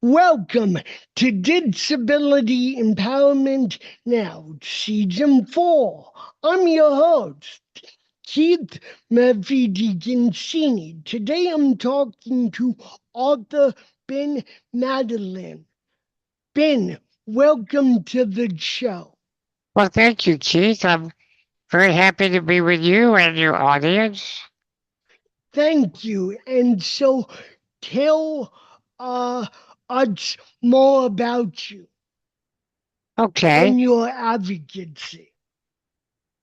Welcome to Disability Empowerment Now, Season 4. I'm your host, Keith Murphy DiCincini. Today I'm talking to author Ben Mattlin. Ben, welcome to the show. Well, thank you, Keith. I'm very happy to be with you and your audience. Thank you. And so tell us more about you Okay. and your advocacy.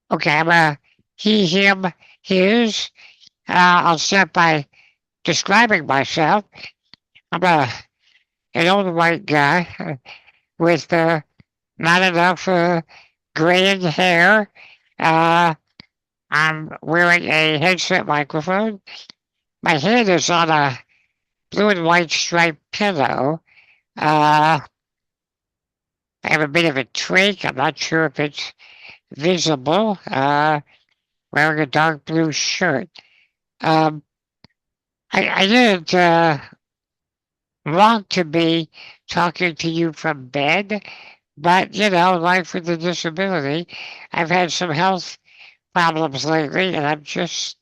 Okay, I'm a he, him, his. I'll start by describing myself. I'm an old white guy with not enough graying hair. Uh, I'm wearing a headset microphone. My head is on a blue and white striped pillow. Uh, I have a bit of a trach. I'm not sure if it's visible, wearing a dark blue shirt. Um, I didn't want to be talking to you from bed, but life with a disability. I've had some health problems lately, and I'm just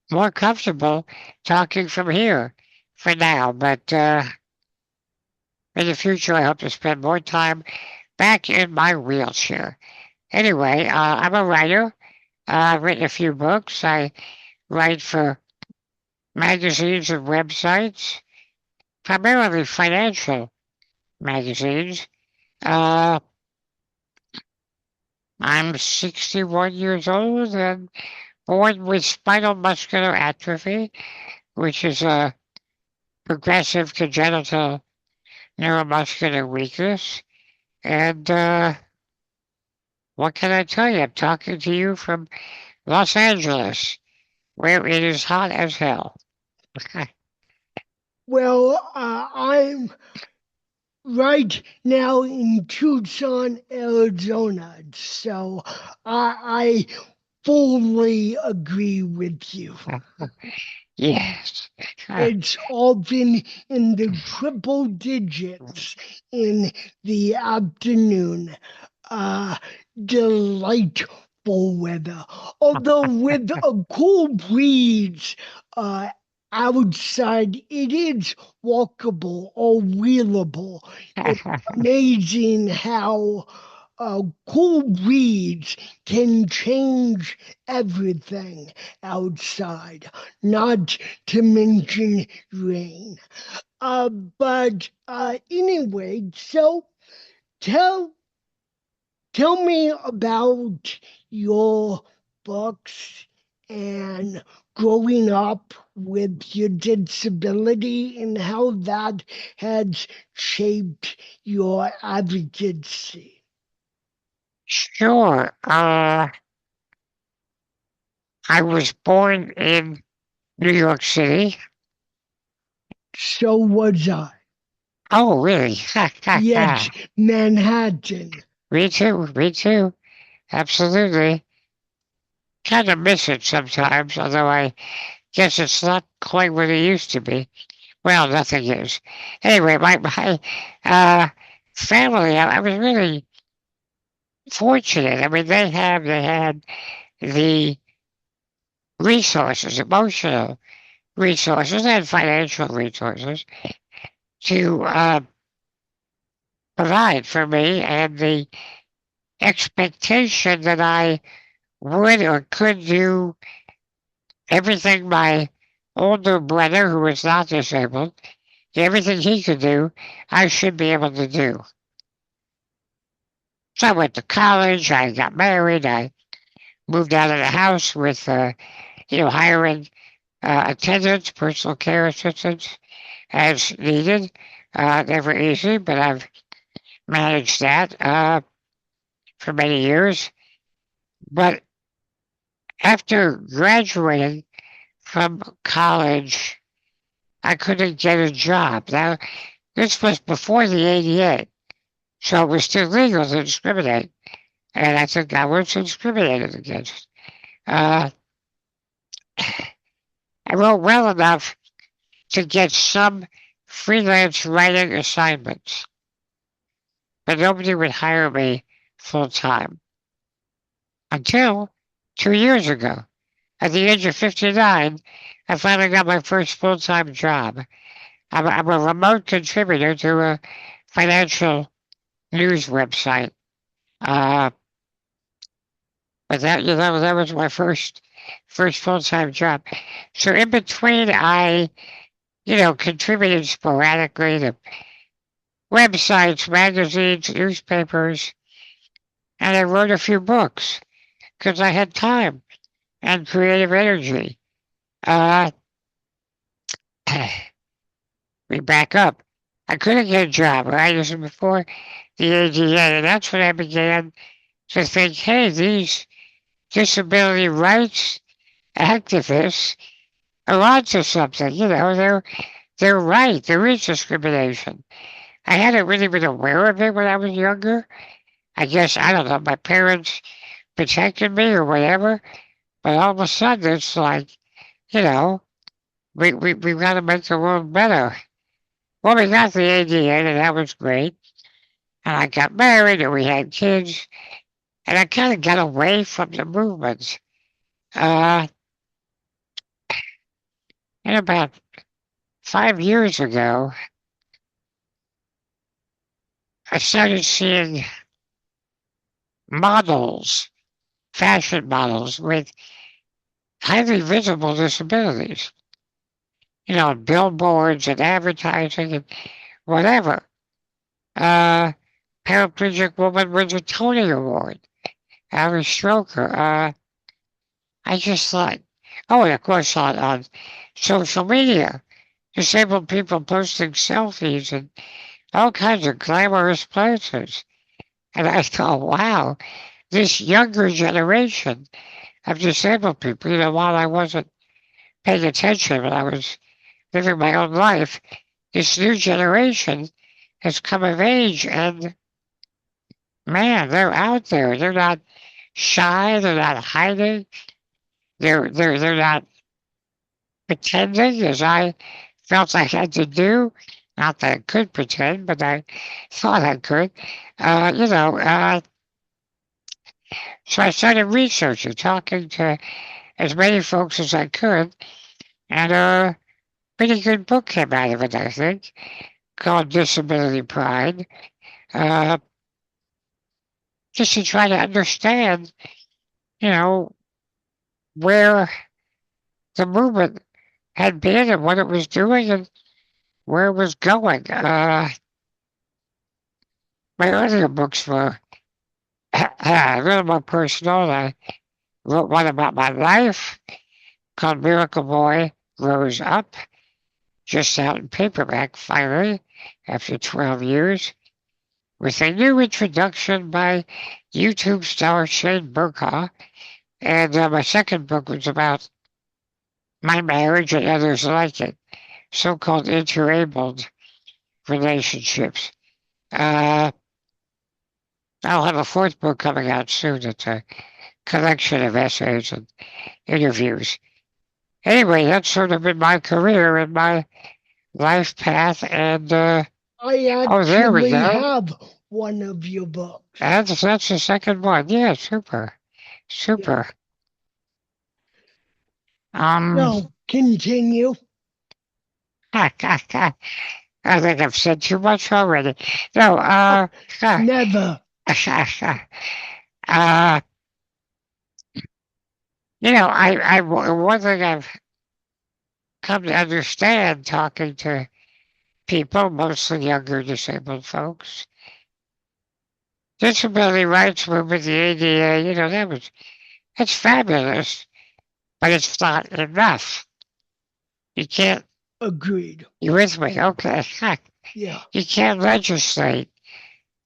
more comfortable talking from here for now. But in the future, I hope to spend more time back in my wheelchair. Anyway, I'm a writer. I've written a few books. I write for magazines and websites, primarily financial magazines. Uh, I'm 61 years old and born with spinal muscular atrophy, which is a progressive congenital neuromuscular weakness. And what can I tell you? I'm talking to you from Los Angeles, where it is hot as hell. Well, I'm right now in Tucson, Arizona, so I fully agree with you. Yes. It's often in the triple digits in the afternoon. Uh, Delightful weather. Although with a cool breeze outside, it is walkable or wheelable. It's amazing how cool breeze can change everything outside, not to mention rain. But anyway, so tell tell me about your books and growing up with your disability and how that has shaped your advocacy. Sure. I was born in New York City. So was I. Oh, really? Yes, Manhattan. Me too. Me too. Absolutely. Kind of miss it sometimes, although I guess it's not quite what it used to be. Well, nothing is. Anyway, my uh, family, I was really fortunate. I mean, they had the resources, emotional resources and financial resources to provide for me, and the expectation that I would or could do everything my older brother, who was not disabled, everything he could do, I should be able to do. So I went to college, I got married, I moved out of the house with, hiring attendants, personal care assistants as needed. Never easy, but I've managed that for many years. But after graduating from college, I couldn't get a job. Now, this was before the 88, so it was still legal to discriminate. And I think I was discriminated against. Uh, I wrote well enough to get some freelance writing assignments, but nobody would hire me full time until 2 years ago. At the age of 59, I finally got my first full time job. I'm a remote contributor to a financial news website. Uh, but that was my first full time job. So in between, I contributed sporadically to websites, magazines, newspapers, and I wrote a few books because I had time and creative energy. Uh, we back up. I couldn't get a job, right? This was before the ADA, and that's when I began to think, hey, these disability rights activists are onto something. They're right. There is discrimination. I hadn't really been aware of it when I was younger. I guess I don't know. My parents protected me or whatever. But all of a sudden, it's like, you know, we've got to make the world better. Well, we got the ADA, and that was great. And I got married, and we had kids. And I kind of got away from the movement. Uh, and about 5 years ago, I started seeing models, fashion models with highly visible disabilities. Billboards and advertising and whatever. Uh, Paraplegic woman wins a Tony Award. Harry Stroker. I just thought, oh, and of course on social media, disabled people posting selfies and all kinds of glamorous places. And I thought, wow, this younger generation of disabled people, while I wasn't paying attention when I was living my own life, this new generation has come of age and man, they're out there. They're not shy, they're not hiding, they're not pretending as I felt I had to do. Not that I could pretend, but I thought I could. Uh, you know, uh, so I started researching, talking to as many folks as I could, and a pretty good book came out of it, I think, called Disability Pride, uh, just to try to understand, you know, where the movement had been and what it was doing and where it was going. My earlier books were a little more personal. I wrote one about my life called Miracle Boy Grows Up, just out in paperback finally after 12 years, with a new introduction by YouTube star Shane Burkaw. And my second book was about my marriage and others like it, so called interabled relationships. Uh, I'll have a fourth book coming out soon. It's a collection of essays and interviews. Anyway, that's sort of been my career and my life path. And I oh, there we actually go. have one of your books. That's the second one. Yeah, super, super. No, continue. I think I've said too much already. No, Never. uh, one thing I've come to understand talking to people, mostly younger disabled folks, disability rights movement, the ADA, that's fabulous, but it's not enough. You can't. Agreed. You with me? Okay. Yeah. You can't legislate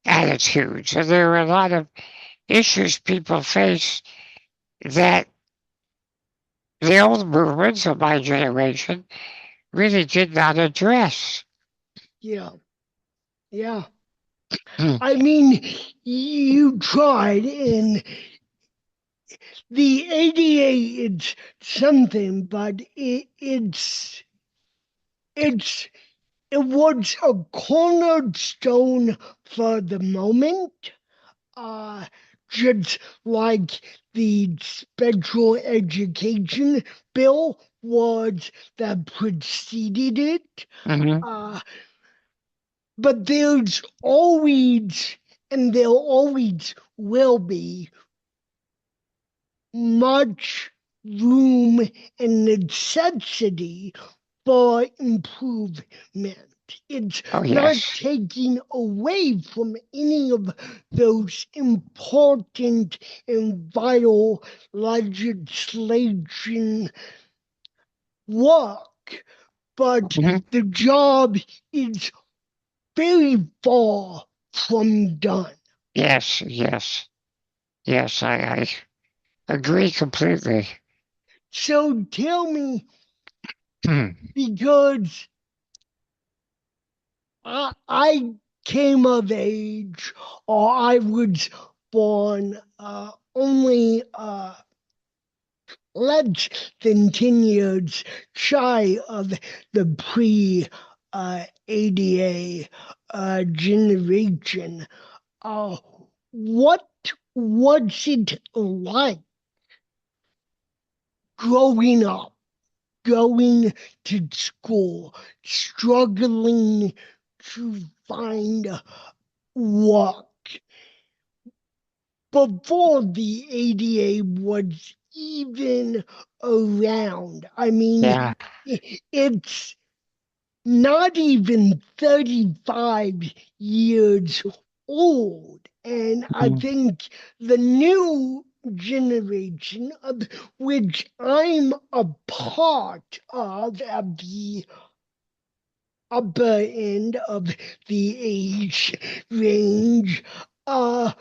attitudes, and there are a lot of issues people face that the old movements of my generation really did not address. Yeah. Yeah. Hmm. I mean, you tried, and the ADA it's something, but it's it was a cornerstone for the moment. Just like the special education bill was that preceded it. Mm-hmm. But there's always, and there always will be, much room and necessity for improvement. It's Oh, not yes. taking away from any of those important and vital legislation work, but Mm-hmm. the job is very far from done. Yes, yes, yes, I agree completely. So tell me, Hmm. because I came of age, or I was born only less than 10 years shy of the pre ADA generation. Uh, what was it like growing up, going to school, struggling to find work before the ADA was even around? I mean, Yeah. it's not even 35 years old. And I Mhm. think the new generation, of which I'm a part of, at the upper end of the age range, uh,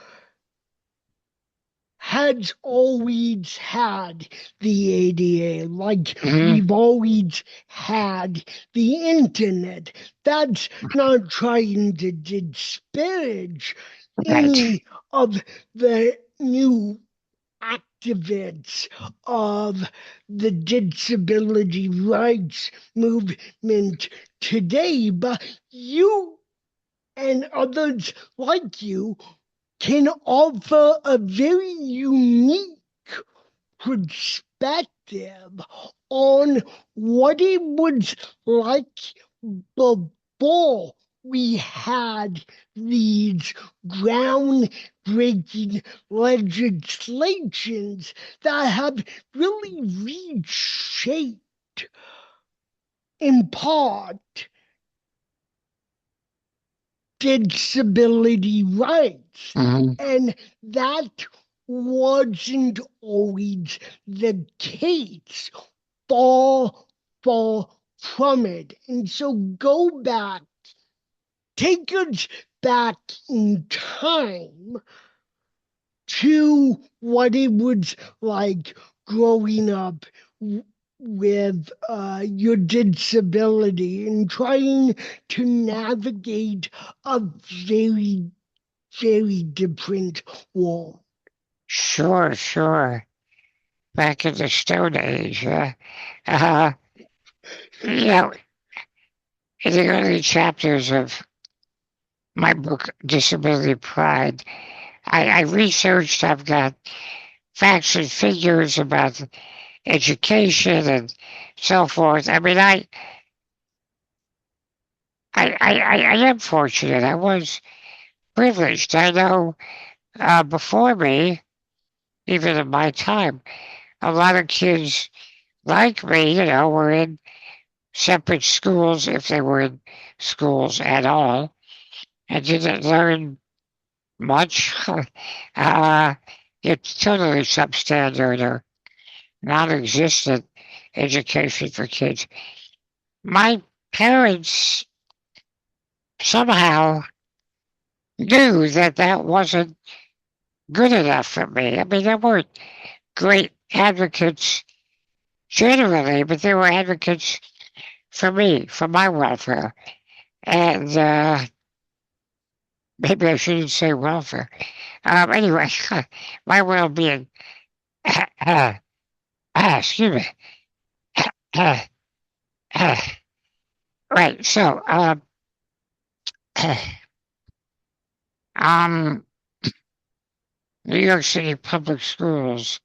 has always had the ADA, like Mhm. we've always had the internet. That's not trying to disparage Right. any of the new activists of the disability rights movement today, but you and others like you can offer a very unique perspective on what it was like before we had these groundbreaking legislations that have really reshaped, in part, disability rights. Mhm. And that wasn't always the case. Far, far from it. And so go back, take us back in time to what it was like growing up with your disability and trying to navigate a very, very different world. Sure, sure. Back in the Stone Age, uh, you know, in the early chapters of my book, Disability Pride, I researched, I've got facts and figures about education and so forth. I mean, I am fortunate. I was privileged. I know before me, even in my time, a lot of kids like me, were in separate schools if they were in schools at all and didn't learn much. uh, it's totally substandard or non existent education for kids. My parents somehow knew that that wasn't good enough for me. I mean, they weren't great advocates generally, but they were advocates for me, for my welfare. And maybe I shouldn't say welfare. Anyway, my well-being. Excuse me. Uh, uh, Right. So, um, New York City public schools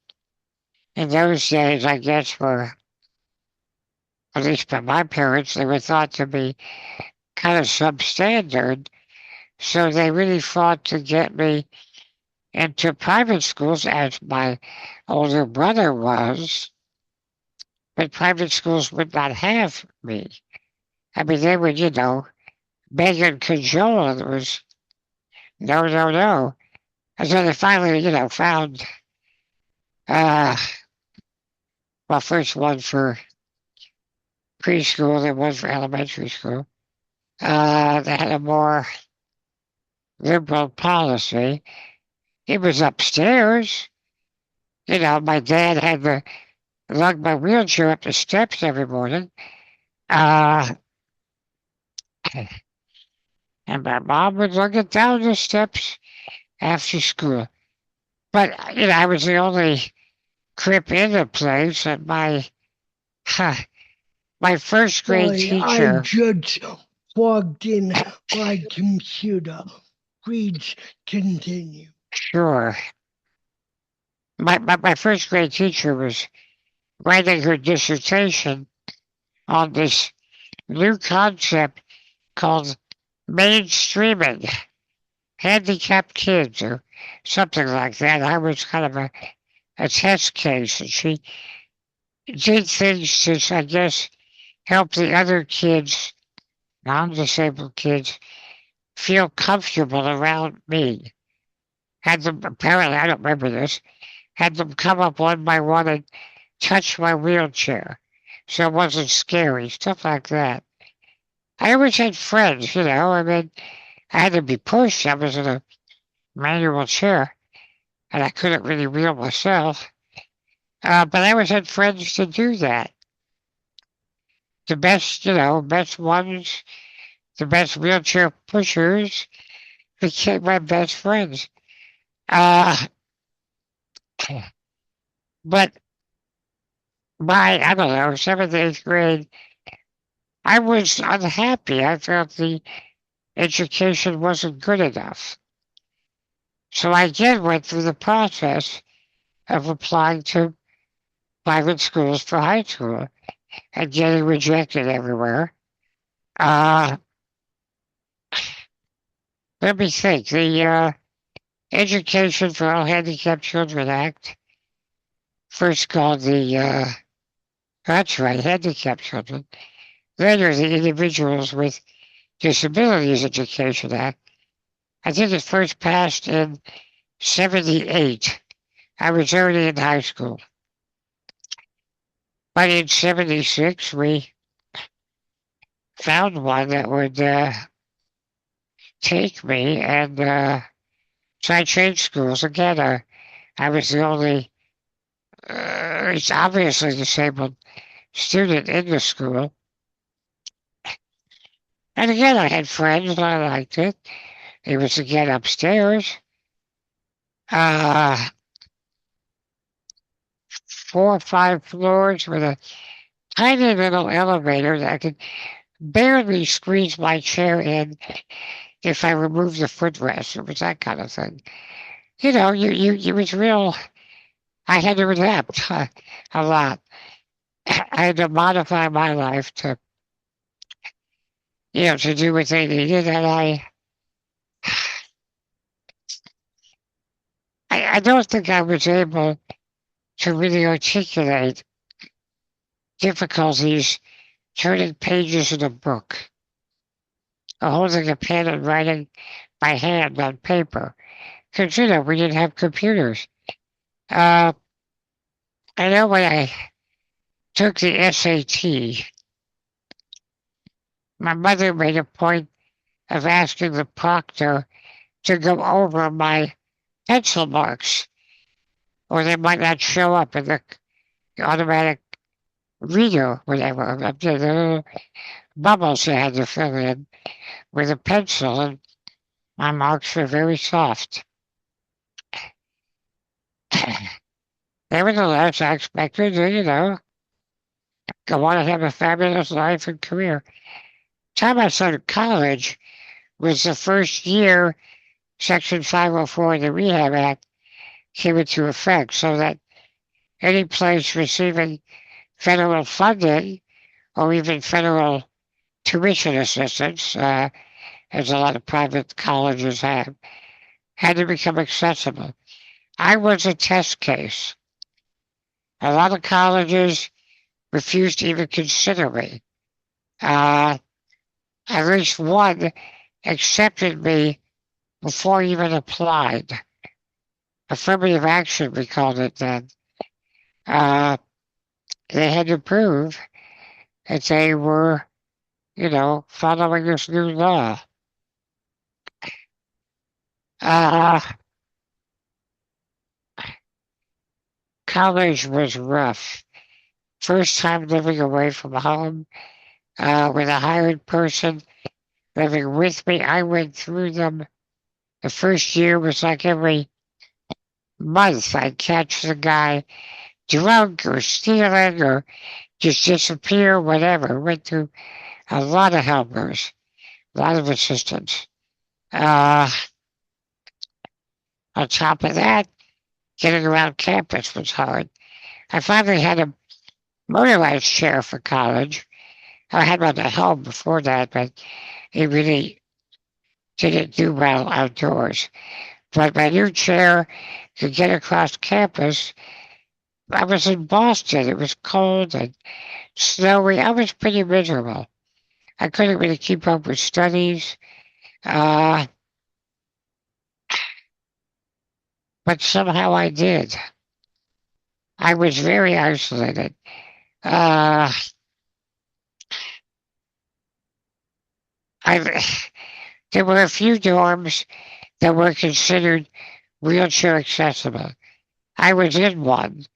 in those days, I guess, were, at least by my parents, they were thought to be kind of substandard. So they really fought to get me into private schools, as my older brother was. But private schools would not have me. I mean, they would, beg and cajole, and it was no, no, no. And so they finally, found, uh, well, first one for preschool, then one for elementary school. They had a more liberal policy. It was upstairs. My dad had to lug my wheelchair up the steps every morning. Uh, and my mom would lug it down the steps after school. But, I was the only crip in the place, and my first grade Boy, I teacher, just plugged in my computer. Please continue. sure, my first grade teacher was writing her dissertation on this new concept called mainstreaming handicapped kids or something like that. I was kind of a test case, and she did things to, I guess, help the other kids, non-disabled kids, feel comfortable around me. Had them, apparently, I don't remember this, had them come up one by one and touch my wheelchair so it wasn't scary, stuff like that. I always had friends, I mean, I had to be pushed. I was in a manual chair and I couldn't really wheel myself. But I always had friends to do that. The best, best ones, the best wheelchair pushers became my best friends. Uh, but by, I don't know, seventh, eighth grade, I was unhappy. I felt the education wasn't good enough. So I again went through the process of applying to private schools for high school and getting rejected everywhere. Uh, Let me think. The Education for All Handicapped Children Act, first called the, that's right, Handicapped Children, later the Individuals with Disabilities Education Act. I think it first passed in 78. I was already in high school. But in 76, we found one that would take me, and so I changed schools again. I was the only, it's obviously disabled student in the school. And again, I had friends and I liked it. It was again upstairs. Uh, 4 or 5 floors with a tiny little elevator that I could barely squeeze my chair in if I removed the footrest. It was that kind of thing. It was real. I had to adapt a lot. I had to modify my life to do what they needed, and I don't think I was able to really articulate difficulties turning pages in a book or holding a pen and writing by hand on paper. Because, we didn't have computers. I know when I took the SAT, my mother made a point of asking the proctor to go over my pencil marks, or they might not show up in the automatic reader, whatever. The little bubbles I had to fill in with a pencil, and my marks were very soft. Nevertheless, I expected to, go on and have a fabulous life and career. time I started college was the first year Section 504 of the Rehab Act came into effect, so that any place receiving federal funding or even federal tuition assistance, as a lot of private colleges have, had to become accessible. I was a test case. A lot of colleges refused to even consider me. Uh, at least one accepted me before I even applied. Affirmative action, we called it then. Uh, they had to prove that they were, following this new law. Uh, college was rough. First time living away from home, with a hired person living with me. I went through them. The first year was like every month I'd catch the guy drunk or stealing or just disappear, whatever. Went through a lot of helpers, a lot of assistance. On top of that, getting around campus was hard. I finally had a motorized chair for college. I had one at home before that, but it really didn't do well outdoors. But my new chair could get across campus. I was in Boston. It was cold and snowy. I was pretty miserable. I couldn't really keep up with studies. But somehow I did. I was very isolated. Uh, there were a few dorms that were considered wheelchair accessible. I was in one,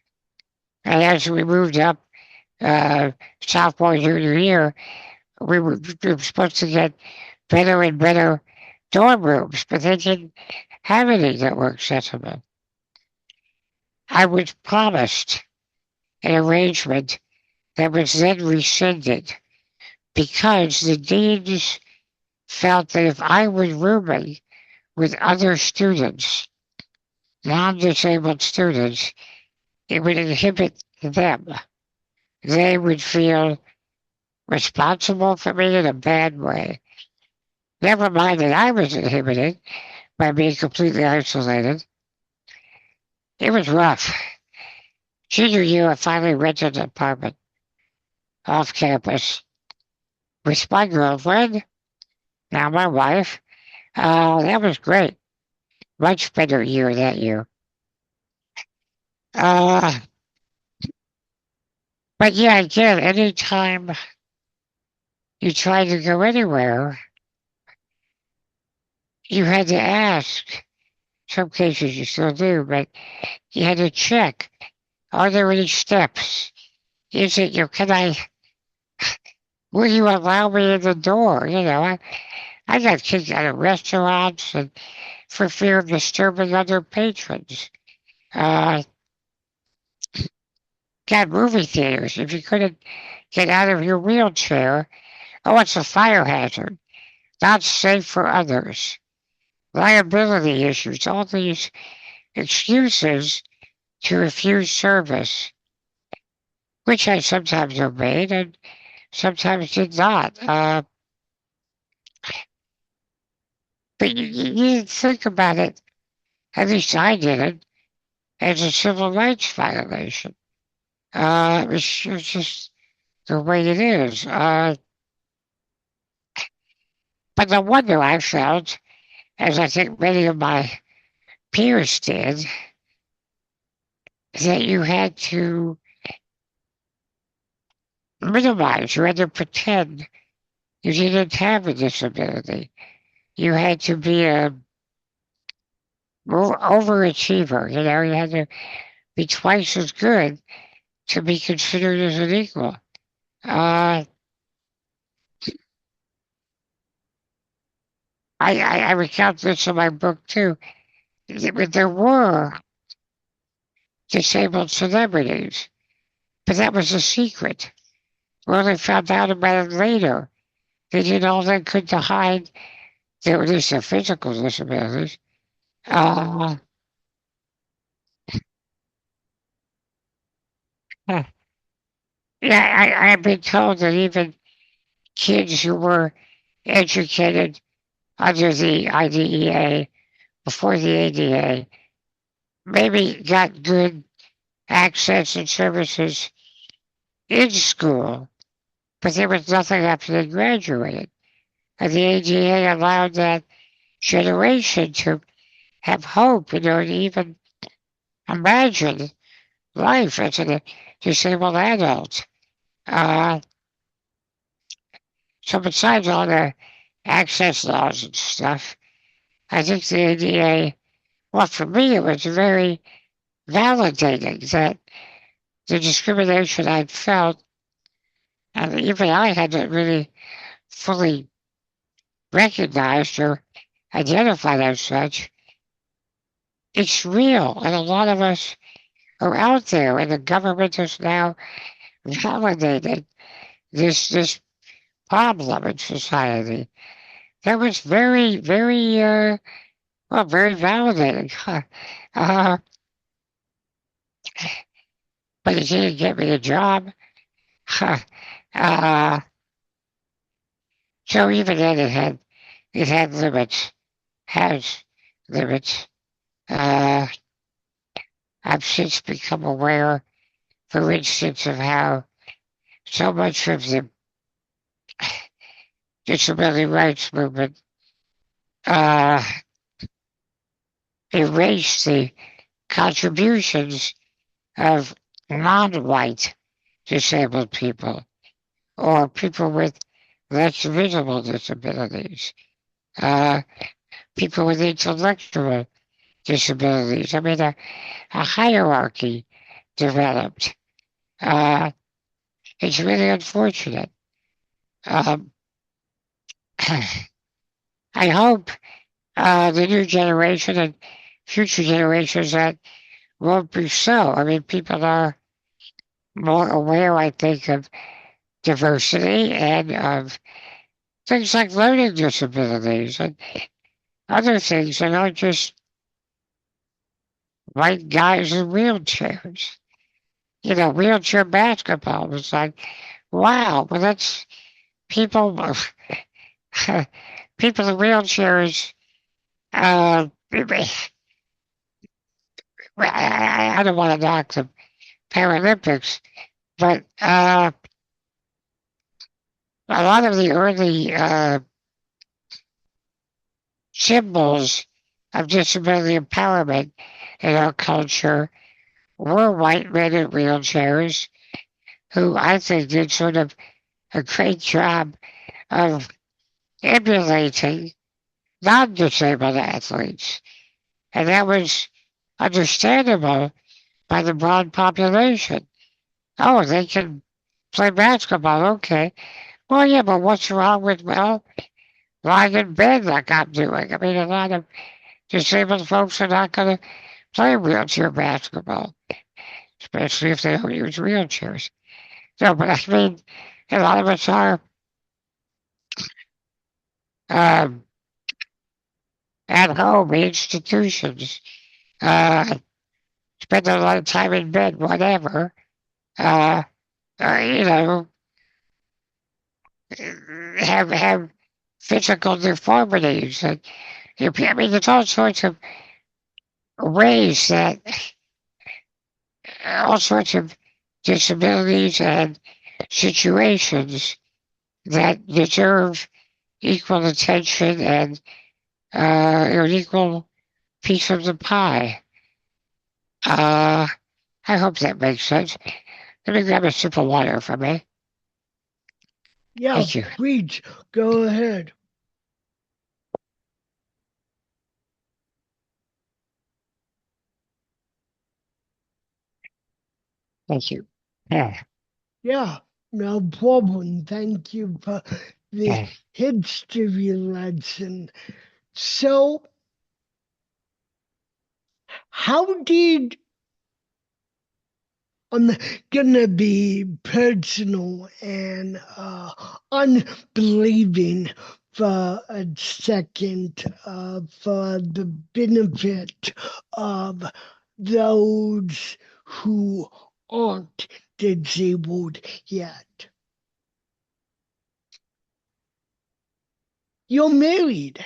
and as we moved up, sophomore, junior year, we were supposed to get better and better dorm rooms, but they didn't have any that were accessible. I was promised an arrangement that was then rescinded because the deans felt that if I was rooming with other students, non-disabled students, it would inhibit them. They would feel responsible for me in a bad way. Never mind that I was inhibited by being completely isolated. It was rough. Junior year, I finally rented an apartment off campus with my girlfriend, now my wife. That was great. Much better year that year. But yeah, again, anytime you tried to go anywhere, you had to ask. Some cases you still do, but you had to check. Are there any steps? Is it, will you allow me in the door? I got kicked out of restaurants and for fear of disturbing other patrons. Got movie theaters. If you couldn't get out of your wheelchair, it's a fire hazard. Not safe for others. Liability issues, all these excuses to refuse service, which I sometimes obeyed and sometimes did not. But you think about it, at least I didn't, as a civil rights violation. It's just the way it is. But the wonder I felt, as I think many of my peers did, that you had to minimize, you had to pretend you didn't have a disability. You had to be a overachiever, you had to be twice as good to be considered as an equal. I recount this in my book too. There were disabled celebrities, but that was a secret. We only found out about it later Did you know they could hide at least their physical disabilities? Uh, yeah, I've been told that even kids who were educated under the IDEA before the ADA maybe got good access and services in school, but there was nothing after they graduated. And the ADA allowed that generation to have hope, to even imagine life as a disabled adult. Uh, so besides all the access laws and stuff, I think the ADA, well, for me, it was very validating that the discrimination I'd felt, and even I hadn't really fully recognized or identified as such, it's real. And a lot of us are out there, and the government has now validated this problem in society. That was very, very, very validating. uh, but it didn't get me a job. uh, so even then, it had limits, has limits. Uh, I've since become aware, for instance, of how so much of the disability rights movement uh, erased the contributions of non-white disabled people or people with less visible disabilities, uh, people with intellectual disabilities. I mean, a hierarchy developed. Uh, it's really unfortunate. Um, I hope the new generation and future generations that won't be so. I mean, people are more aware, I think, of diversity and of things like learning disabilities and other things that aren't just white guys in wheelchairs. Wheelchair basketball was like, wow, well, that's people, people in wheelchairs. I don't want to knock the Paralympics, but a lot of the early symbols of disability empowerment in our culture were white men in wheelchairs who I think did sort of a great job of emulating non-disabled athletes. And that was understandable by the broad population. Oh, they can play basketball, okay. Well, yeah, but what's wrong with, lying in bed like I'm doing? I mean, a lot of disabled folks are not going to play wheelchair basketball, especially if they don't use wheelchairs. No, but I mean, a lot of us are um, at home institutions, uh, spend a lot of time in bed, whatever. Uh, you know, have physical deformities. And, I mean, there's all sorts of ways that all sorts of disabilities and situations that deserve equal attention and an equal piece of the pie. I hope that makes sense. Let me grab a sip of water for me. Yeah, Thank you. please go ahead. Thank you. Yeah. Yeah, no problem. Thank you for the Yeah. history lesson. So, how did I'm gonna be personal and unbelieving for a second for the benefit of those who aren't disabled yet. You're married.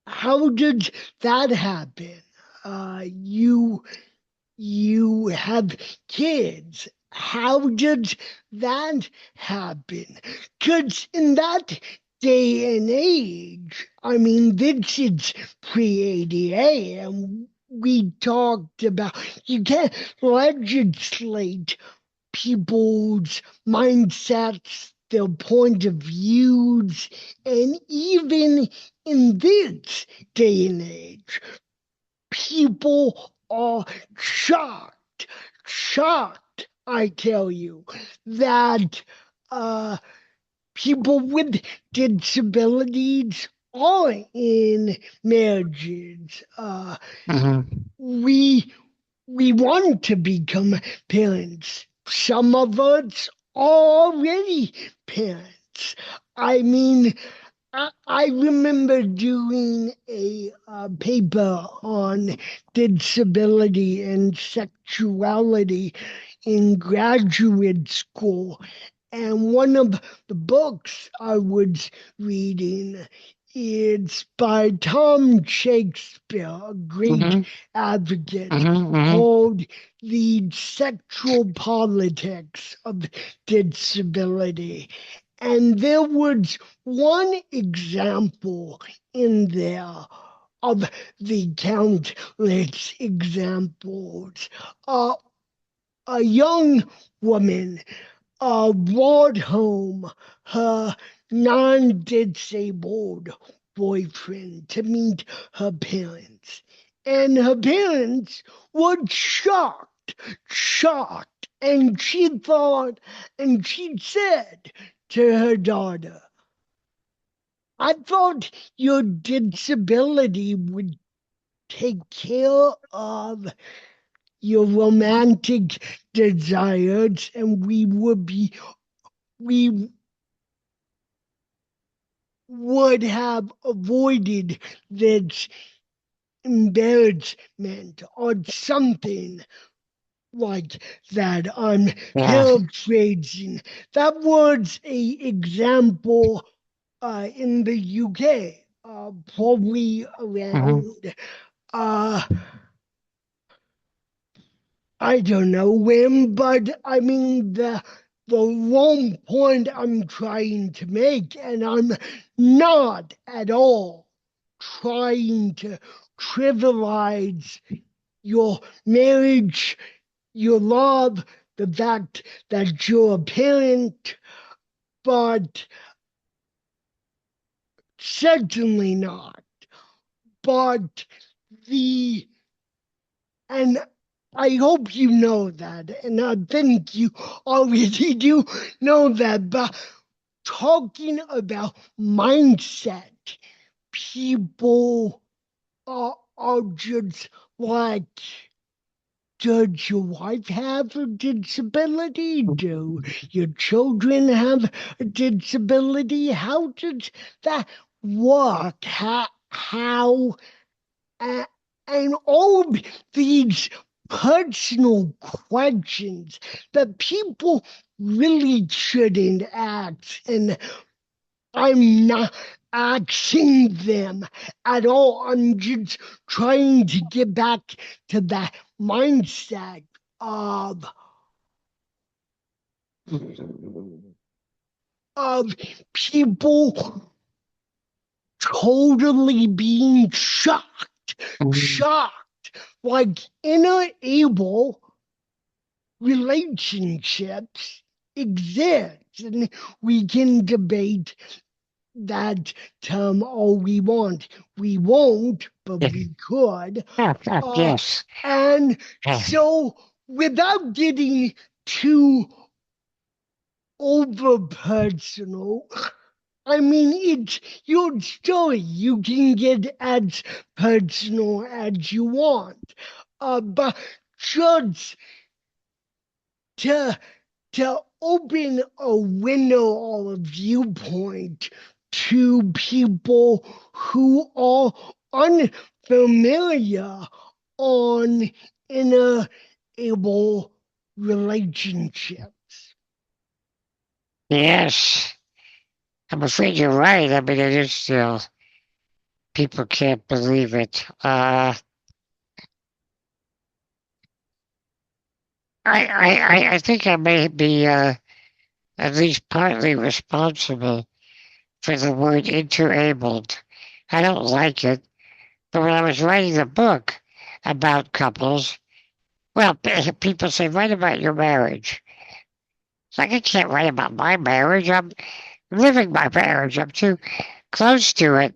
How did that happen? You have kids. How did that happen? Because in that day and age, I mean, this is pre-ADA, and we talked about you can't legislate people's mindsets, their point of views, and even in this day and age, people are shocked, I tell you, that people with disabilities are in marriages. Mhm. We want to become parents. Some of us are already parents. I mean, I remember doing a paper on disability and sexuality in graduate school. And one of the books I was reading is by Tom Shakespeare, a great Mhm. advocate, Mhm. Mhm. called The Sexual Politics of Disability. And there was one example in there of the countless examples. Uh, a young woman brought home her non disabled boyfriend to meet her parents. And her parents were shocked. And she thought, and she said to her daughter, I thought your disability would take care of your romantic desires and we would have avoided this embarrassment or something like that. I'm Yeah. paraphrasing. That was a example in the UK, probably Mhm. around uh, I don't know when, but I mean the wrong point I'm trying to make, and I'm not at all trying to trivialize your marriage, your love, the fact that you're a parent, but certainly not. But the and I hope you know that, and I think you already do know that, but talking about mindset, people are just like, does your wife have a disability? Do your children have a disability? How does that work? Uh, and all of these personal questions that people really shouldn't ask. And I'm not asking them at all. I'm just trying to get back to that mindset of of people totally being Mhm. shocked, like unable relationships exist. And we can debate that term all we want. We won't, but Yeah. we could. Uh, Yes. and Yeah. so, without getting too over personal, I mean, it's your story. You can get as personal as you want. But just to to open a window of viewpoint to people who are unfamiliar on enable relationships. Yes, I'm afraid you're right. I mean, it is still, people can't believe it. I think I may be at least partly responsible for the word interabled. I don't like it, but when I was writing the book about couples, well, people say, write about your marriage. It's like, I can't write about my marriage. I'm living my marriage. I'm too close to it.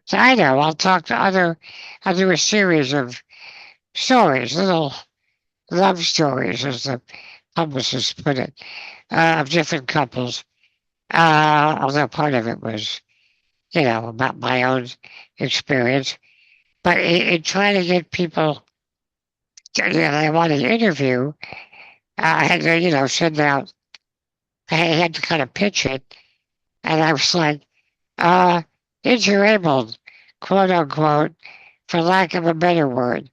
So I know I'll talk to I'll do a series of stories, little love stories, as the publicist put it, of different couples. Although part of it was, about my own experience. But in trying to get people that I wanted to interview, I had to, send out, I had to kind of pitch it. And I was like, uh, interabled, quote unquote, for lack of a better word.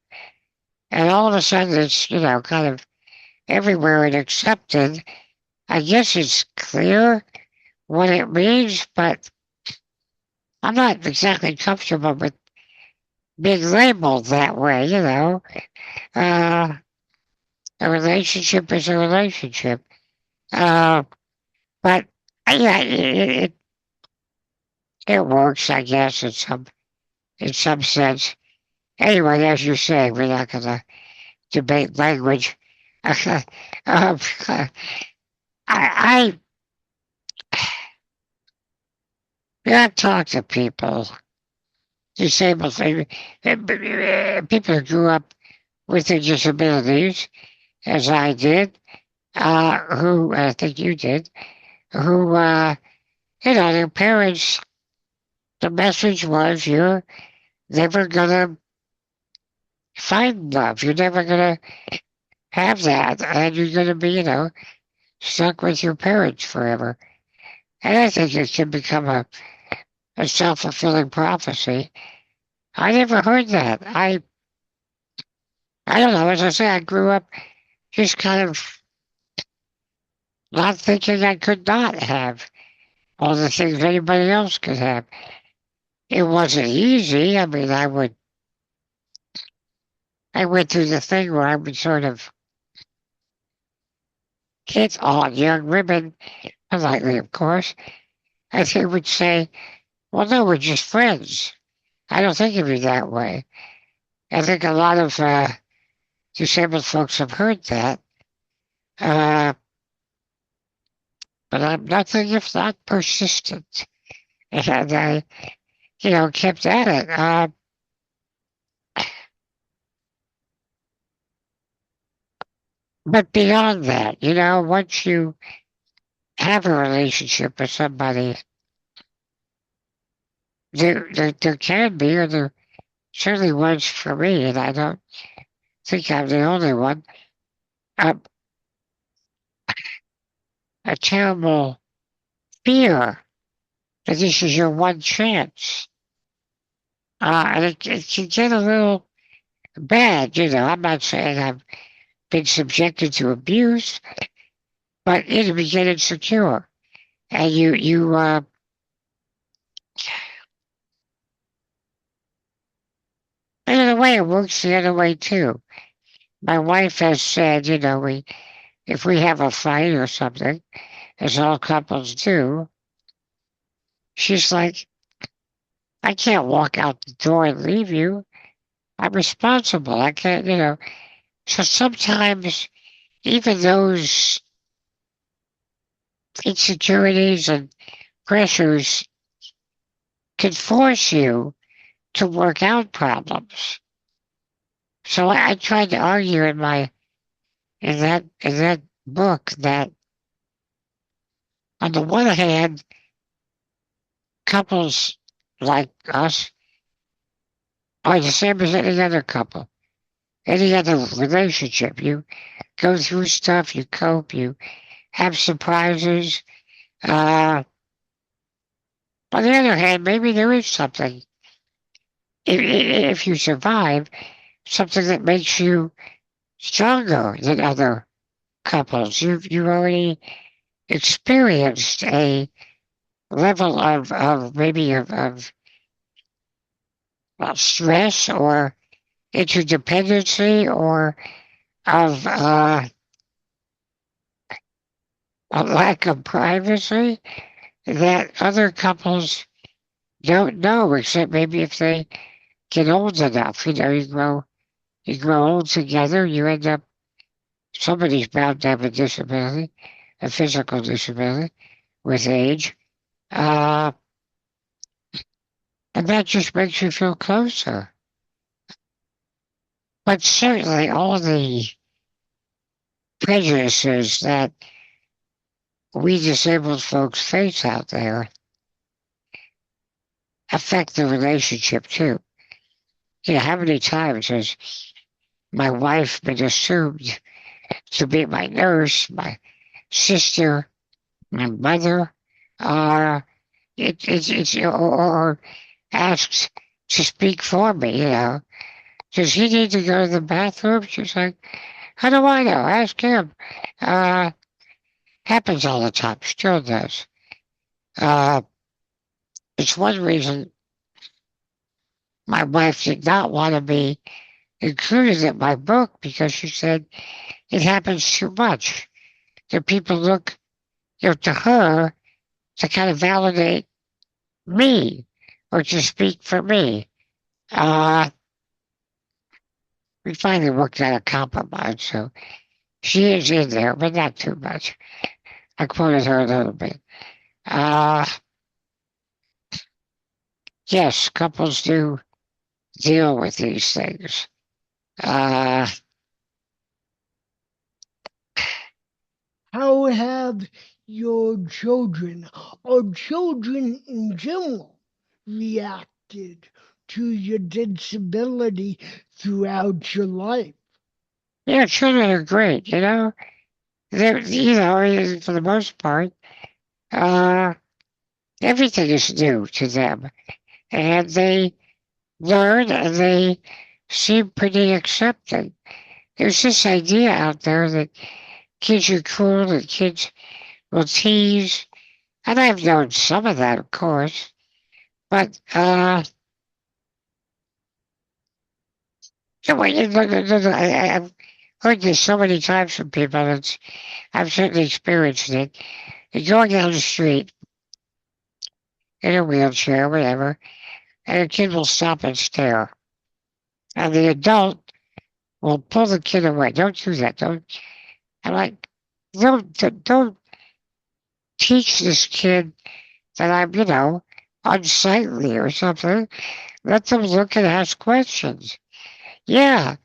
And all of a sudden it's, kind of everywhere and accepted. I guess it's clear what it means, but I'm not exactly comfortable with being labeled that way, Uh, a relationship is a relationship. Uh, but yeah, it works, I guess, in some sense. Anyway, as you say, we're not going to debate language. um, I I've talked to people, disabled people who grew up with their disabilities, as I did, who I think you did, who their parents. The message was you're never gonna find love. You're never gonna have that, and you're gonna be, stuck with your parents forever. And I think it can become a self-fulfilling prophecy. I never heard that. I don't know. As I say, I grew up just kind of not thinking I could not have all the things anybody else could have. It wasn't easy. I mean, I went through the thing where I would sort of hit on young women, politely, of course, and they would say, well, no, we're just friends. I don't think of you that way. I think a lot of disabled folks have heard that, uh, but I'm nothing if not persistent. And I, kept at it. But beyond that, once you have a relationship with somebody, there can be, or there certainly was for me, and I don't think I'm the only one, a, a terrible fear that this is your one chance. And it can get a little bad, I'm not saying I've been subjected to abuse, but it can get insecure. And in a way, it works the other way too. My wife has said, if we have a fight or something, as all couples do, she's like, I can't walk out the door and leave you. I'm responsible. I can't, So sometimes even those insecurities and pressures can force you to work out problems. So I tried to argue in that book that on the one hand, couples like us are the same as any other couple. any other relationship. You go through stuff, you cope, you have surprises. On the other hand, maybe there is something, if you survive, something that makes you stronger than other couples. You've already experienced a level of maybe of stress or interdependency or of a lack of privacy that other couples don't know, except maybe if they get old enough. You grow old together, you end up, somebody's bound to have a disability, a physical disability with age. Uh, and that just makes you feel closer. But certainly all the prejudices that we disabled folks face out there affect the relationship too. You know, how many times has my wife been assumed to be my nurse, my sister, my mother, uh, or asked to speak for me, you know. Does he need to go to the bathroom? She's like, how do I know? Ask him. Uh, happens all the time, still does. Uh, it's one reason my wife did not want to be included in my book because she said it happens too much. That people look, to her to kind of validate me or to speak for me. Uh, we finally worked out a compromise, so she is in there, but not too much. I quoted her a little bit. Uh, yes, couples do deal with these things. Uh, How have your children or children in general reacted to your disability throughout your life? yeah, children are great, you know. They're, for the most part, uh, everything is new to them. And they learn and they seem pretty accepting. There's this idea out there that kids are cool and kids will tease. And I've known some of that, of course. But, I've heard this so many times from people, and I've certainly experienced it. You're going down the street in a wheelchair, whatever, and a kid will stop and stare. And the adult will pull the kid away. Don't do that. Don't. I'm like, don't teach this kid that I'm, unsightly or something. Let them look and ask questions. Yeah,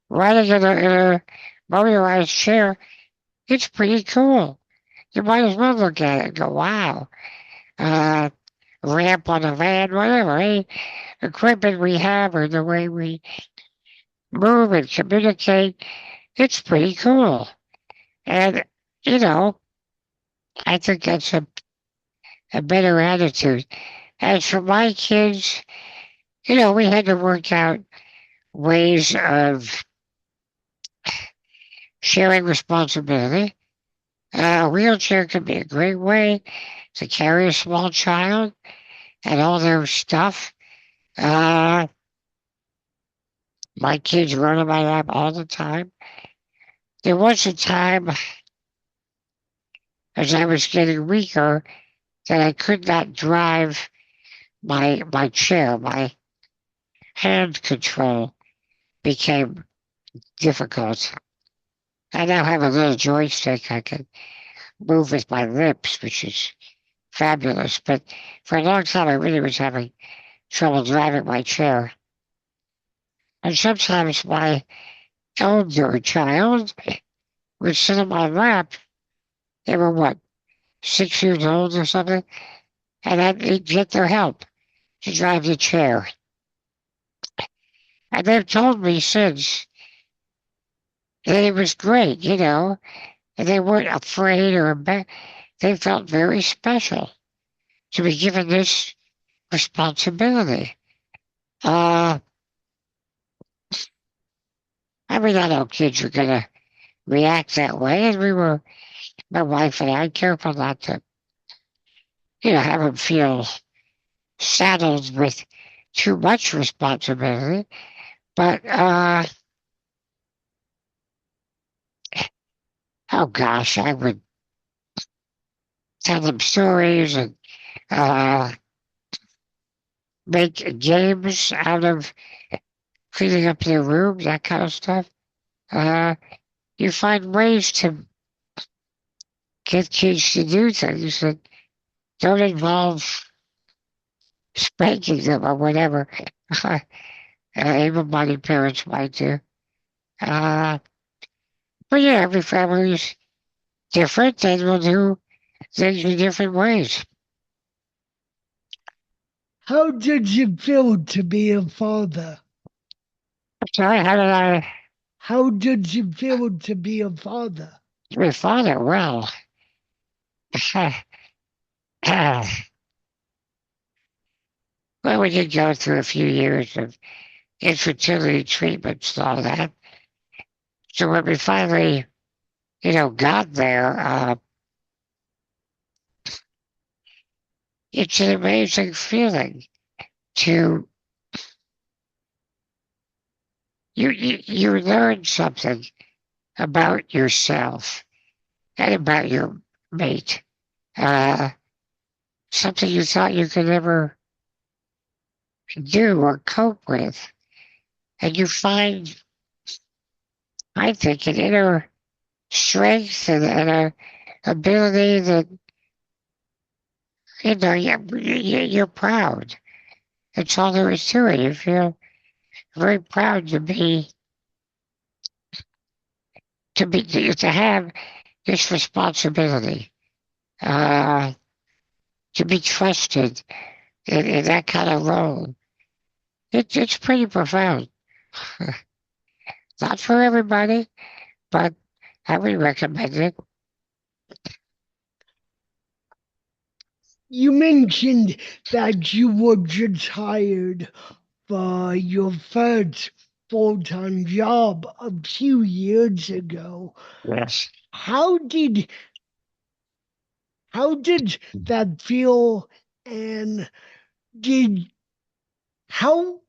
riding in a motorized chair, it's pretty cool. You might as well look at it and go, wow. Uh, ramp on a van, whatever. Any equipment we have or the way we move and communicate, it's pretty cool. And, you know, I think that's a better attitude. As for my kids, we had to work out ways of sharing responsibility. A wheelchair could be a great way to carry a small child and all their stuff. My kids run in my lap all the time. There was a time as I was getting weaker that I could not drive my chair. My hand control became difficult. I now have a little joystick I can move with my lips, which is fabulous. But for a long time, I really was having trouble driving my chair. And sometimes my elder child would sit in my lap. They were, what, 6 years old or something? And I'd get their help to drive the chair. And they've told me since And it was great, and they weren't afraid or embarrassed. They felt very special to be given this responsibility. Uh, I mean, not all kids are going to react that way, and my wife and I, careful not to, have them feel saddled with too much responsibility. But, oh gosh, I would tell them stories and uh, make games out of cleaning up their room, that kind of stuff. Uh, you find ways to get kids to do things that don't involve spanking them or whatever. Able-bodied parents might do. Uh, but yeah, every family is different and will do things in different ways. How did you feel to be a father? Sorry, how did I How did you feel to be a father? my father? Well, well, we did go through a few years of infertility treatments and all that. So when we finally, got there, it's an amazing feeling to you learn something about yourself and about your mate. Uh, Something you thought you could never do or cope with. And you find, I think, an inner strength and a ability that, you're proud. That's all there is to it. You feel very proud to have this responsibility, uh, to be trusted in that kind of role. It's pretty profound. Not for everybody, but I would recommend it. You mentioned that you were just hired for your first full-time job a few years ago. Yes. How did how did that feel, and did how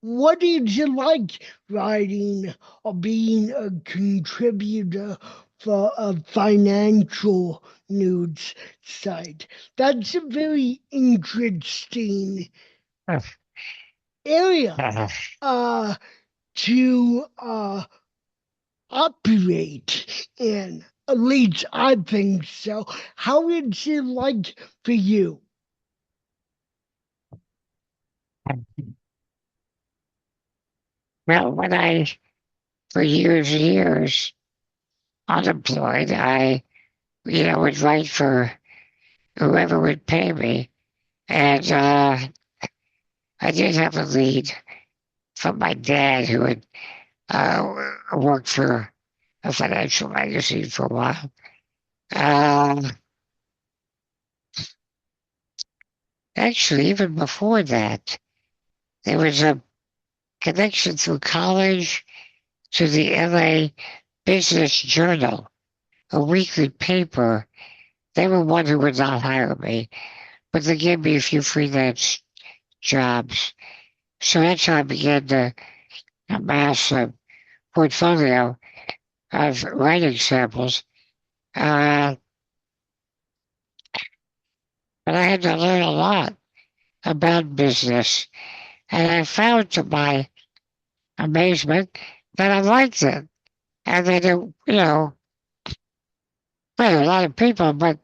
what did you like writing or being a contributor for a financial news site? That's a very interesting area uh, to operate in. At least I think so. How is it like for you? Well, for years and years, unemployed, I, would write for whoever would pay me. And I did have a lead from my dad who had worked for a financial magazine for a while. Actually, even before that, there was a connection through college to the LA Business Journal, a weekly paper. They were one who would not hire me, but they gave me a few freelance jobs. So that's how I began to amass a portfolio of writing samples. Uh, but I had to learn a lot about business. And I found to my amazement that I liked it. And that, well, a lot of people, but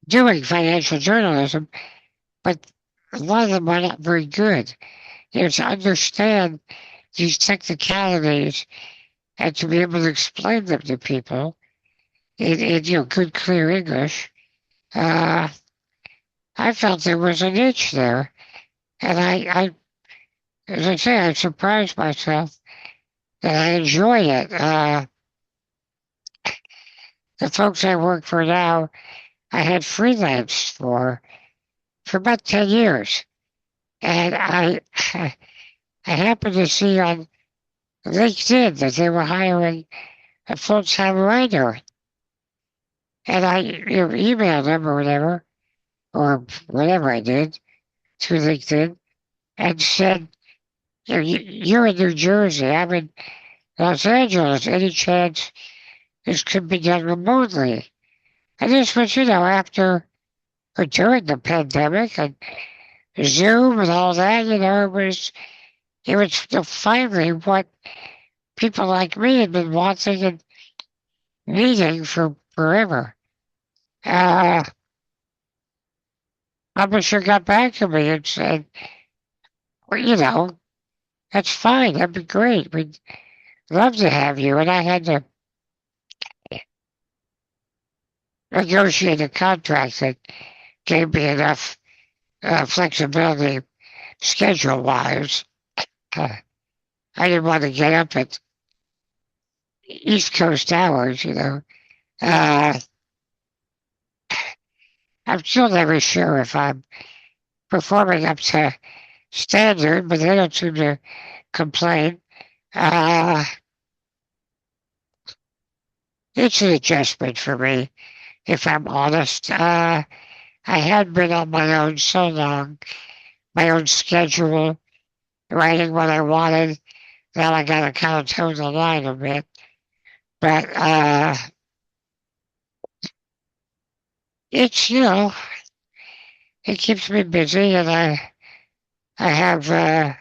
doing financial journalism, but a lot of them are not very good. To understand these technicalities and to be able to explain them to people in good, clear English, I felt there was a niche there. And I as I say, I surprised myself that I enjoy it. The folks I work for now, I had freelance for about 10 years. And I happened to see on LinkedIn that they were hiring a full-time writer. And I emailed them or whatever I did through LinkedIn and said, you're in New Jersey, I'm in Los Angeles. Any chance this could be done remotely? And this was, after or during the pandemic and Zoom and all that, it was finally what people like me had been wanting and needing for forever. Uh, Publisher got back to me and said, well, that's fine. That'd be great. We'd love to have you. And I had to negotiate a contract that gave me enough flexibility schedule wise. I didn't want to get up at East Coast hours. Uh, I'm still never sure if I'm performing up to standard, but they don't seem to complain. Uh, it's an adjustment for me, if I'm honest. I had been on my own so long, my own schedule, writing what I wanted. Now I gotta kind of toe the line a bit. But it's, it keeps me busy and I have, I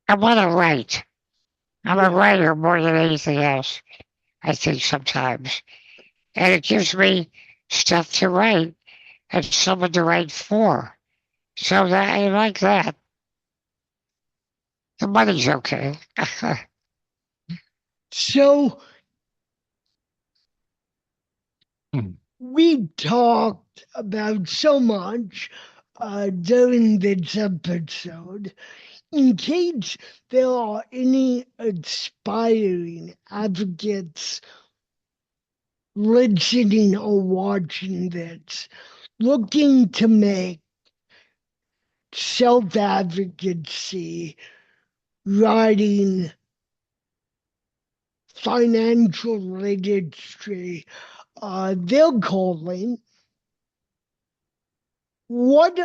want to write. I'm a writer more than anything else, I think sometimes. And it gives me stuff to write and someone to write for. So that I like that. The money's okay. So we've talked about so much during this episode. In case there are any aspiring advocates listening or watching this, looking to make self-advocacy, writing, financial literacy, their calling, what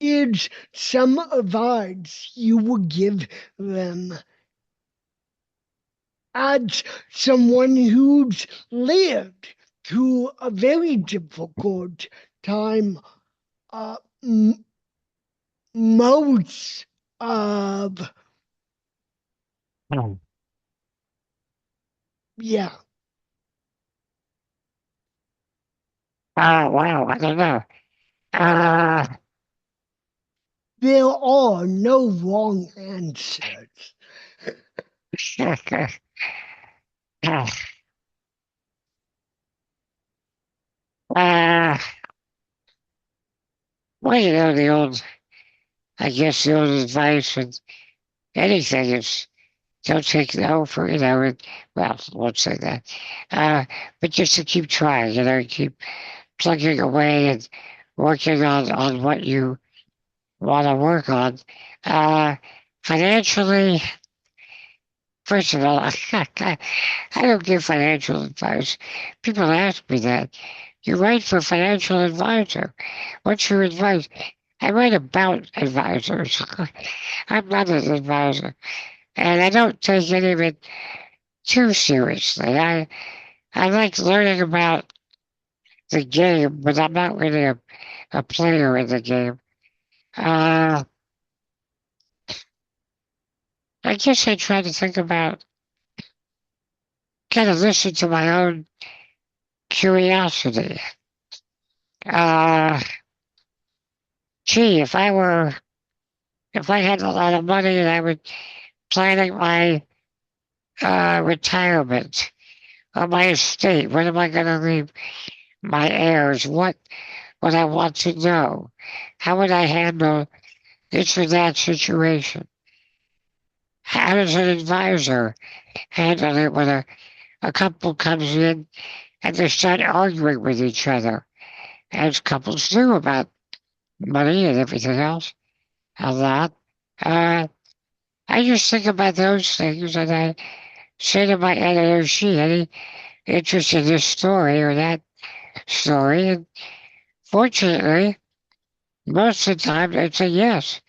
is some advice you would give them as someone who's lived through a very difficult time? Most of, yeah. Wow, I don't know. There are no wrong answers. Well, the old advice with anything is don't take no for, well, I won't say that. But just to keep trying, keep plugging away and working on what you want to work on. Financially, first of all, I don't give financial advice. People ask me that. You write for a financial advisor. What's your advice? I write about advisors. I'm not an advisor. And I don't take any of it too seriously. I like learning about the game, but I'm not really a player in the game. I guess I try to think about, kind of listen to my own curiosity. Gee, if I had a lot of money and I was planning my retirement or my estate, what am I going to leave my heirs? What what I want to know. How would I handle this or that situation? How does an advisor handle it when a couple comes in and they start arguing with each other, as couples do about money and everything else a lot? Uh, I just think about those things and I say to my editor, is she any interest in this story or that story? And fortunately, most of the time they say yes.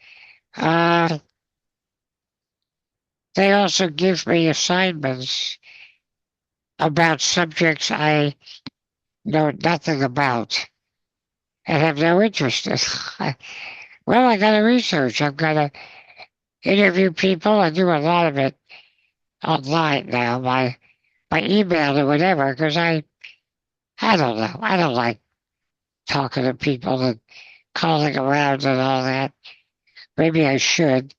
Uh, they also give me assignments about subjects I know nothing about and have no interest in. Well, I got to research. I've got to interview people. I do a lot of it online now, by email or whatever, because I don't know. I don't like talking to people and calling around and all that. Maybe I should,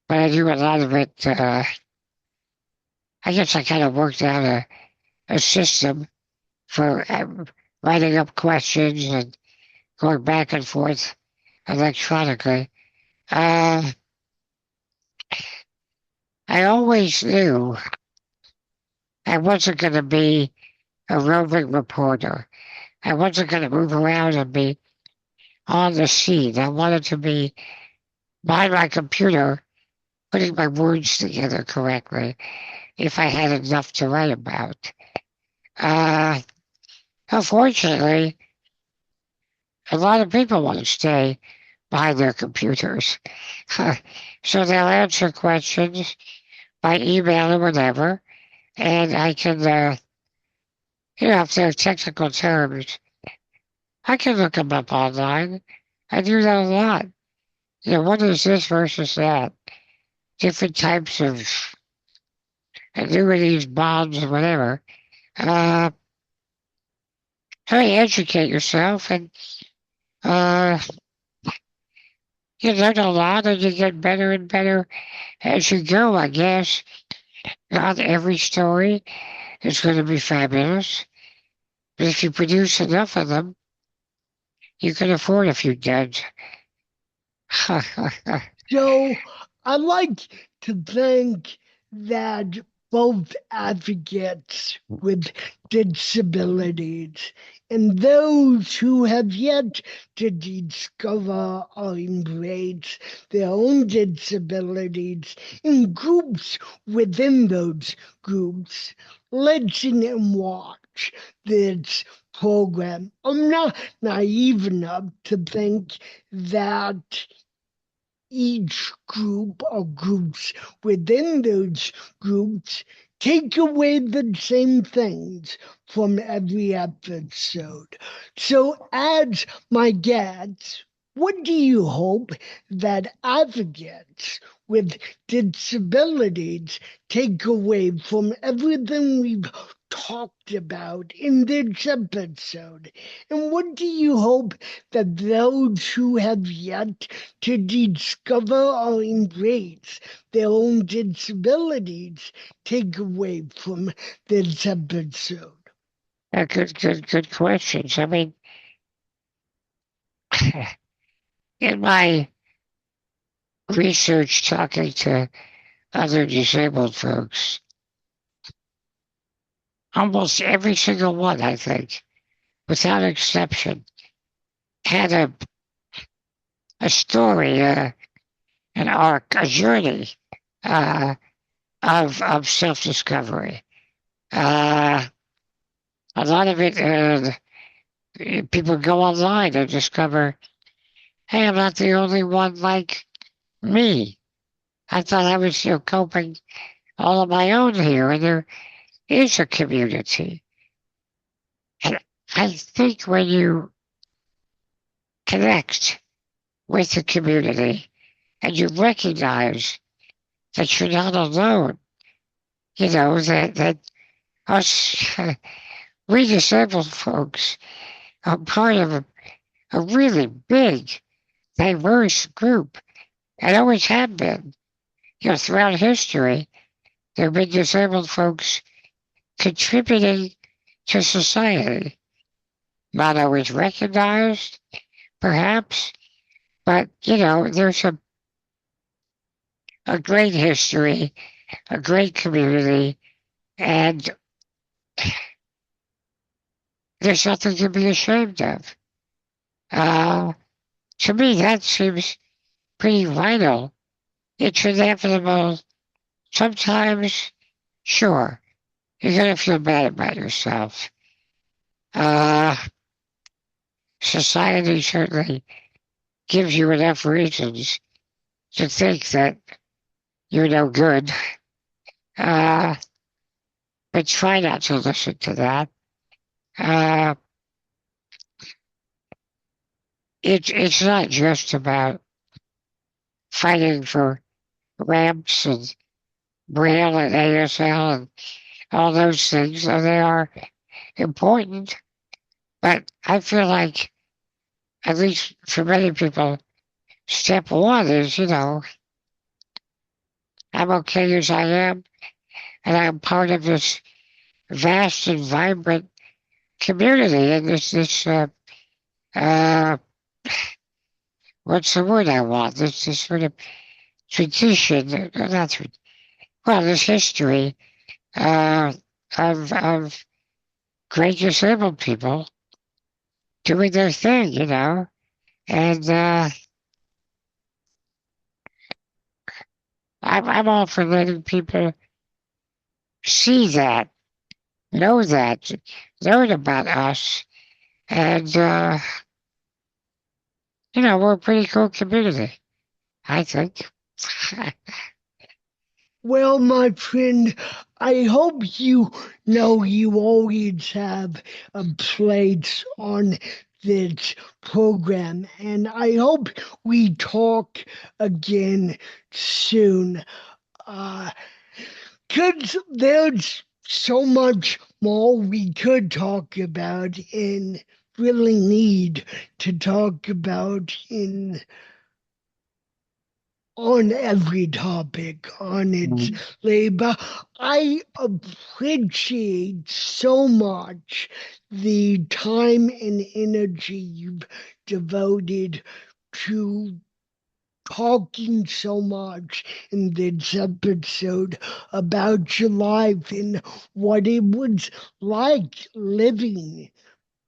but I do a lot of it. I guess I kind of worked out a system for writing up questions and going back and forth electronically. Uh, I always knew I wasn't going to be a roving reporter. I wasn't going to move around and be on the scene. I wanted to be behind my computer, putting my words together correctly if I had enough to write about. Uh, Unfortunately, a lot of people want to stay behind their computers. So they'll answer questions by email or whatever, and I can, if they're technical terms, I can look them up online. I do that a lot. What is this versus that? Different types of annuities, bonds, whatever. Uh, Educate yourself and uh, you learn a lot and you get better and better as you go, I guess. Not every story is going to be fabulous, but if you produce enough of them, you can afford a few duds. So I like to think that both advocates with disabilities and those who have yet to discover or embrace their own disabilities in groups within those groups listen and watch this program. I'm not naive enough to think that each group or groups within those groups take away the same things from every episode. So, as my guests, what do you hope that advocates with disabilities take away from everything we've talked about in this episode? And what do you hope that those who have yet to discover or embrace their own disabilities take away from this episode? Good questions. I mean, in my research talking to other disabled folks, almost every single one, I think, without exception, had a story, an arc, a journey uh, of self-discovery. A lot of it, people go online and discover, hey, I'm not the only one like me. I thought I was coping all on my own here, and there is a community. And I think when you connect with the community and you recognize that you're not alone, that us, we disabled folks are part of a really big, diverse group and always have been. Throughout history, there have been disabled folks contributing to society. not always recognized, perhaps, but there's a great history, a great community, and there's nothing to be ashamed of. Uh, to me, that seems pretty vital. It's inevitable. Sometimes, sure, you're going to feel bad about yourself. Uh, Society certainly gives you enough reasons to think that you're no good. Uh, but try not to listen to that. Uh, it's not just about fighting for ramps and Braille and ASL and all those things. They are important, but I feel like, at least for many people, step one is, I'm okay as I am, and I'm part of this vast and vibrant community, and uh, what's the word I want? This sort of tradition, not well, this history uh, of great disabled people doing their thing, and I'm all for letting people see that, know that, learn about us, and we're a pretty cool community, I think. Well, my friend, I hope you know you always have a place on this program, and I hope we talk again soon. Because there's so much more we could talk about and really need to talk about in on every topic on its Mm. labor. I appreciate so much the time and energy you've devoted to talking so much in this episode about your life and what it was like living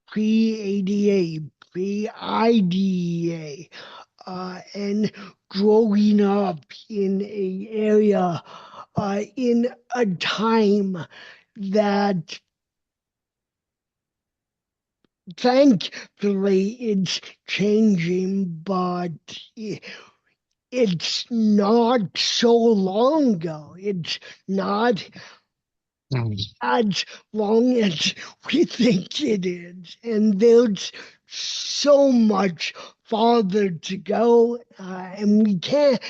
pre-ADA, pre-IDEA, and growing up in a area in a time that thankfully it's changing, but it's not so long ago. It's not Mm. as long as we think it is. And there's so much farther to go, and we can't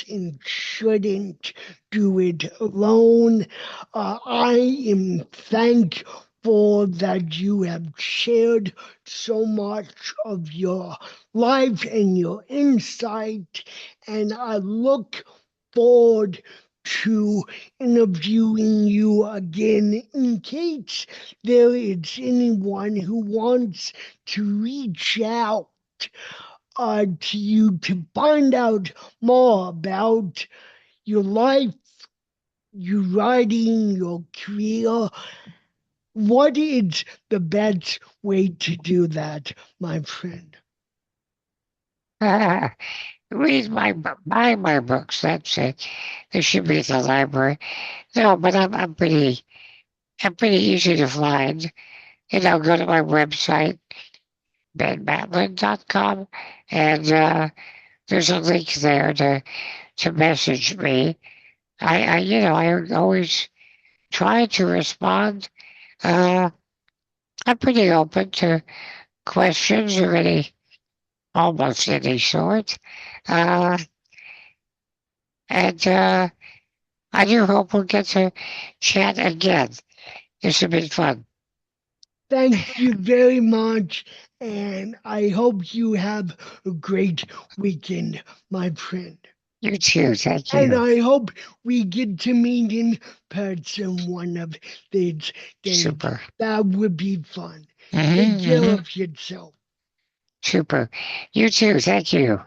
and shouldn't do it alone. I am thankful that you have shared so much of your life and your insight, and I look forward to interviewing you again in case there is anyone who wants to reach out to you to find out more about your life, your writing, your career. What is the best way to do that, my friend? Read buy my books. That's it. They should be at the library. No, but I'm pretty easy to find. Go to my website, benmattlin.com, and there's a link there to message me. I always try to respond. Uh, I'm pretty open to questions of almost any sort. Uh, and I do hope we'll get to chat again. This has been fun. Thank you very much, and I hope you have a great weekend, my friend. You too. Thank And you. I hope we get to meet in person one of these days. Super. That would be fun. Take care Mm-hmm. of yourself. Super. You too. Thank you.